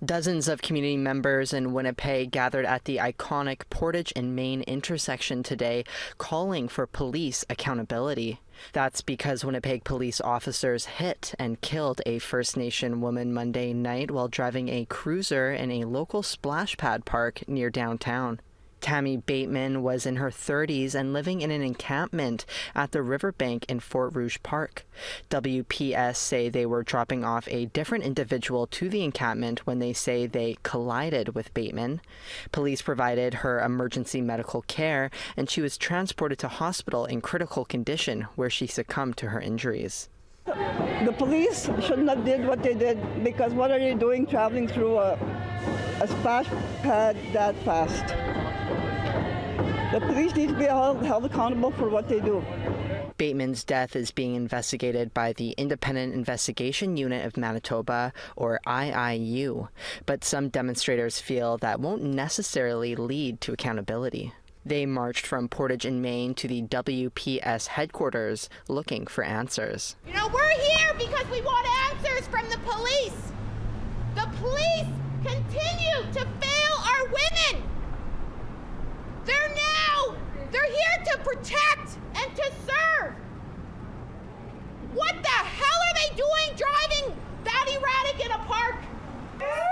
Dozens of community members in Winnipeg gathered at the iconic Portage and Main intersection today, calling for police accountability. That's because Winnipeg police officers hit and killed a First Nation woman Monday night while driving a cruiser in a local splash pad park near downtown. Tammy Bateman was in her 30s and living in an encampment at the riverbank in Fort Rouge Park. WPS say they were dropping off a different individual to the encampment when they say they collided with Bateman. Police provided her emergency medical care, and she was transported to hospital in critical condition where she succumbed to her injuries. The police shouldn't have did what they did, because what are they doing traveling through a splash pad that fast? The police need to be held accountable for what they do. Bateman's death is being investigated by the Independent Investigation Unit of Manitoba, or IIU, but some demonstrators feel that won't necessarily lead to accountability. They marched from Portage in Main to the WPS headquarters looking for answers. You know, we're here because we want answers from the police. The police continue to fail our women. They're here to protect and to serve. What the hell are they doing driving that erratic in a park?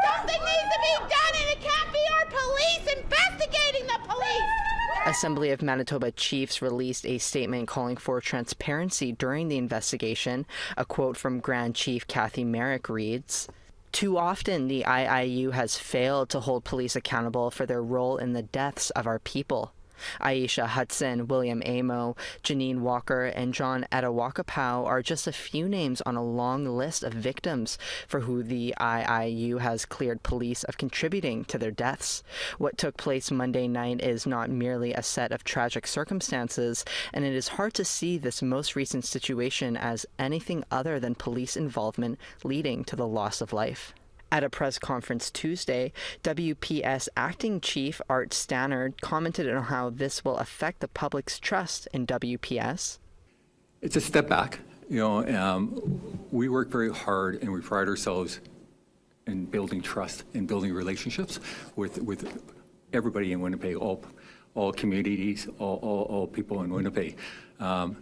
Something needs to be done, and it can't be our police investigating the police. Assembly of Manitoba Chiefs released a statement calling for transparency during the investigation. A quote from Grand Chief Kathy Merrick reads, "Too often the IIU has failed to hold police accountable for their role in the deaths of our people. Aisha Hudson, William Amo, Janine Walker, and John Etawakapow are just a few names on a long list of victims for who the IIU has cleared police of contributing to their deaths. What took place Monday night is not merely a set of tragic circumstances, and it is hard to see this most recent situation as anything other than police involvement leading to the loss of life." At a press conference Tuesday, WPS Acting Chief Art Stannard commented on how this will affect the public's trust in WPS. It's a step back. We work very hard and we pride ourselves in building trust and building relationships with everybody in Winnipeg, all communities, all people in Winnipeg.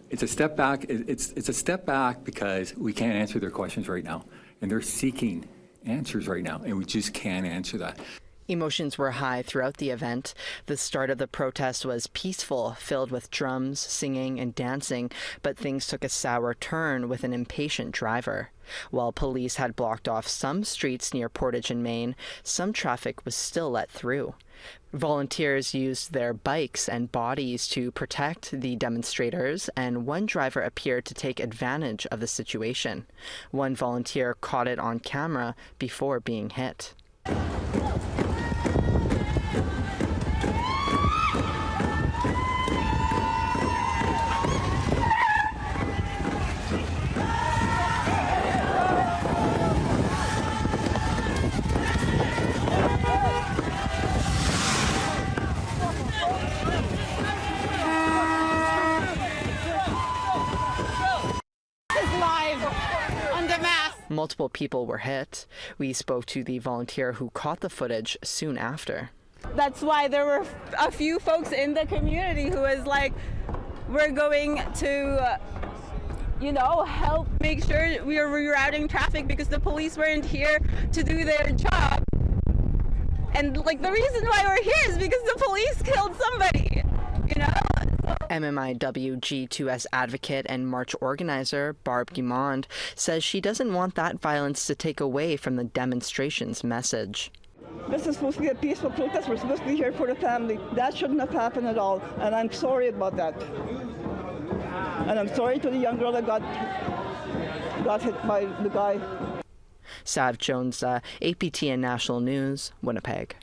It's a step back. It's a step back because we can't answer their questions right now, and they're seeking answers right now, and we just can't answer that. Emotions were high throughout the event. The start of the protest was peaceful, filled with drums, singing, and dancing, but things took a sour turn with an impatient driver. While police had blocked off some streets near Portage and Main, some traffic was still let through. Volunteers used their bikes and bodies to protect the demonstrators, and one driver appeared to take advantage of the situation. One volunteer caught it on camera before being hit. Multiple people were hit. We spoke to the volunteer who caught the footage soon after. That's why there were a few folks in the community who was like, we're going to, help make sure we are rerouting traffic because the police weren't here to do their job. And the reason why we're here is because the police killed somebody, MMIW G2S advocate and march organizer Barb Guimond says she doesn't want that violence to take away from the demonstration's message. This is supposed to be a peaceful protest. We're supposed to be here for the family. That shouldn't have happened at all, and I'm sorry about that. And I'm sorry to the young girl that got hit by the guy. Sav Jones, APTN National News, Winnipeg.